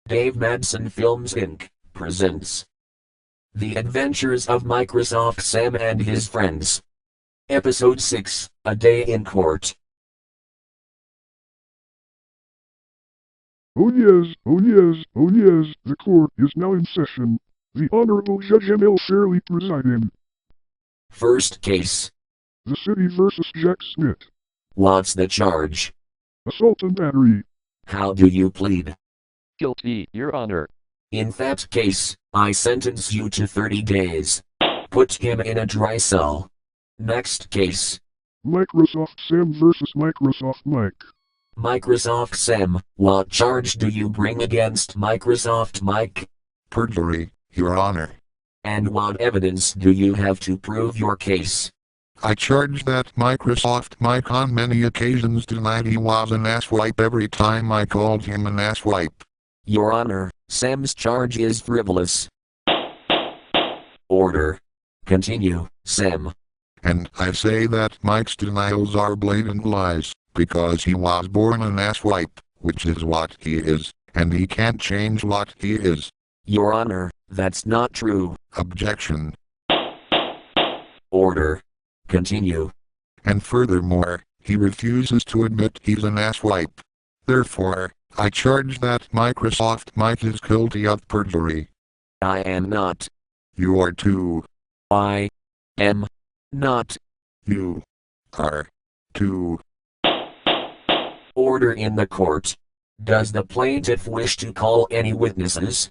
Dave Madson Films Inc. presents The Adventures of Microsoft Sam and His Friends. Episode 6, A Day in Court. Oh yes, oh yes, oh yes, the court is now in session. The Honorable Judge M.L. Shirley presiding. First case. The City versus Jack Smith. What's the charge? Assault and battery. How do you plead? Guilty, Your Honor. In that case, I sentence you to 30 days. Put him in a dry cell. Next case. Microsoft Sam versus Microsoft Mike. Microsoft Sam, what charge do you bring against Microsoft Mike? Perjury, Your Honor. And what evidence do you have to prove your case? I charge that Microsoft Mike on many occasions denied he was an asswipe every time I called him an asswipe. Your Honor, Sam's charge is frivolous. Order. Continue, Sam. And I say that Mike's denials are blatant lies, because he was born an asswipe, which is what he is, and he can't change what he is. Your Honor, that's not true. Objection. Order. Continue. And furthermore, he refuses to admit he's an asswipe. Therefore, I charge that Microsoft Mike is guilty of perjury. I am not. You are too. I am not. You are too. Order in the court. Does the plaintiff wish to call any witnesses?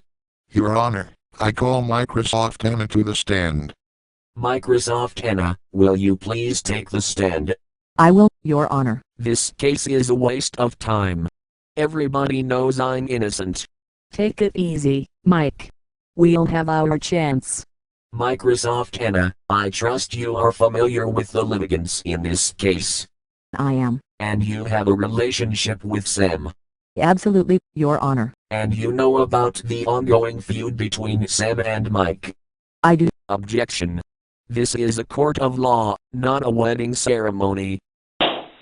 Your Honor, I call Microsoft Anna to the stand. Microsoft Anna, will you please take the stand? I will, Your Honor. This case is a waste of time. Everybody knows I'm innocent. Take it easy, Mike. We'll have our chance. Microsoft Anna, I trust you are familiar with the litigants in this case. I am. And you have a relationship with Sam. Absolutely, Your Honor. And you know about the ongoing feud between Sam and Mike. I do. Objection. This is a court of law, not a wedding ceremony.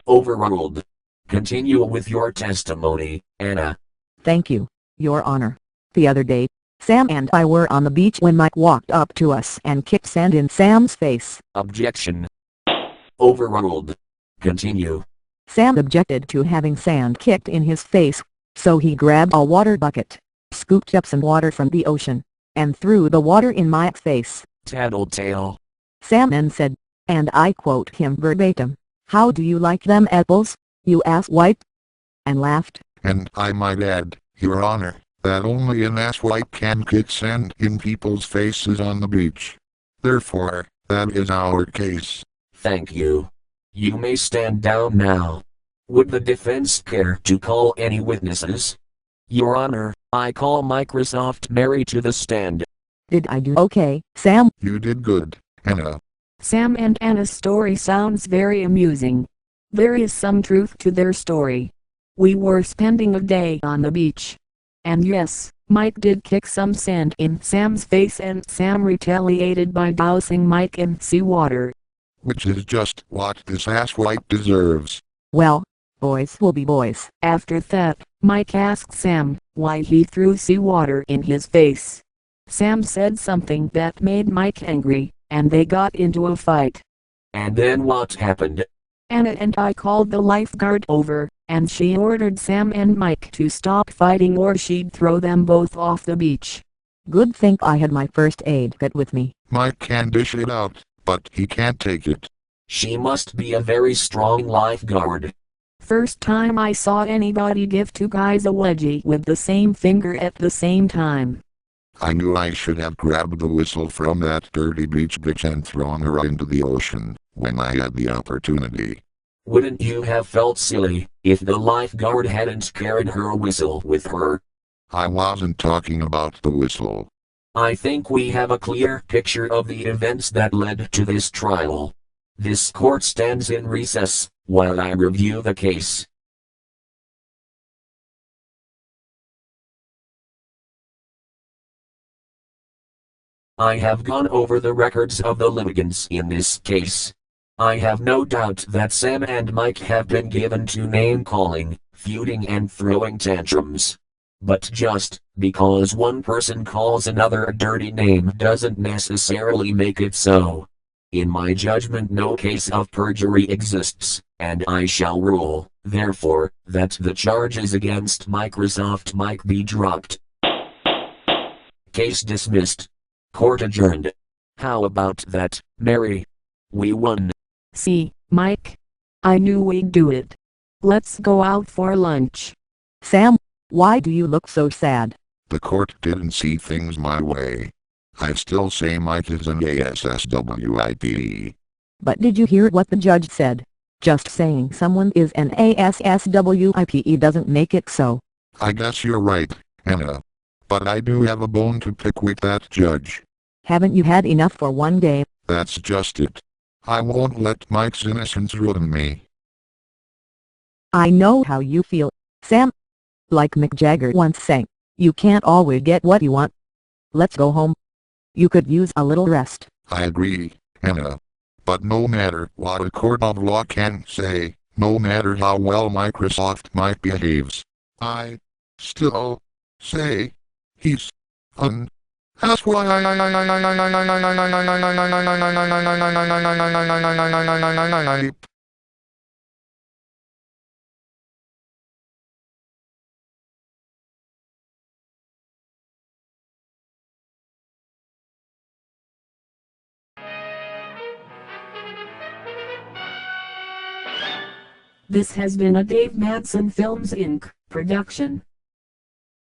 Overruled. Continue with your testimony, Anna. Thank you, Your Honor. The other day, Sam and I were on the beach when Mike walked up to us and kicked sand in Sam's face. Objection. Overruled. Continue. Sam objected to having sand kicked in his face, so he grabbed a water bucket, scooped up some water from the ocean, and threw the water in Mike's face. Tattletale. Sam then said, and I quote him verbatim, "How do you like them apples, you asswipe?" and laughed. And I might add, Your Honor, that only an asswipe can kick sand in people's faces on the beach. Therefore, that is our case. Thank you. You may stand down now. Would the defense care to call any witnesses? Your Honor, I call Microsoft Mary to the stand. Did I do okay, Sam? You did good, Anna. Sam and Anna's story sounds very amusing. There is some truth to their story. We were spending a day on the beach. And yes, Mike did kick some sand in Sam's face and Sam retaliated by dousing Mike in seawater. Which is just what this asswipe deserves. Well, boys will be boys. After that, Mike asked Sam why he threw seawater in his face. Sam said something that made Mike angry, and they got into a fight. And then what happened? Anna and I called the lifeguard over, and she ordered Sam and Mike to stop fighting or she'd throw them both off the beach. Good thing I had my first aid kit with me. Mike can dish it out, but he can't take it. She must be a very strong lifeguard. First time I saw anybody give two guys a wedgie with the same finger at the same time. I knew I should have grabbed the whistle from that dirty beach bitch and thrown her into the ocean when I had the opportunity. Wouldn't you have felt silly if the lifeguard hadn't carried her whistle with her? I wasn't talking about the whistle. I think we have a clear picture of the events that led to this trial. This court stands in recess while I review the case. I have gone over the records of the litigants in this case. I have no doubt that Sam and Mike have been given to name-calling, feuding and throwing tantrums. But just because one person calls another a dirty name doesn't necessarily make it so. In my judgment, no case of perjury exists, and I shall rule, therefore, that the charges against Microsoft Mike be dropped. Case dismissed. Court adjourned. How about that, Mary? We won. See, Mike? I knew we'd do it. Let's go out for lunch. Sam, why do you look so sad? The court didn't see things my way. I still say Mike is an ASSWIP. But did you hear what the judge said? Just saying someone is an ASSWIPE doesn't make it so. I guess you're right, Anna. But I do have a bone to pick with that judge. Haven't you had enough for one day? That's just it. I won't let Mike's innocence ruin me. I know how you feel, Sam. Like Mick Jagger once sang, you can't always get what you want. Let's go home. You could use a little rest. I agree, Anna. But no matter what a court of law can say, no matter how well Microsoft Mike behaves, I still say he's an SWIP. This has been a Dave Madson Films Inc. production.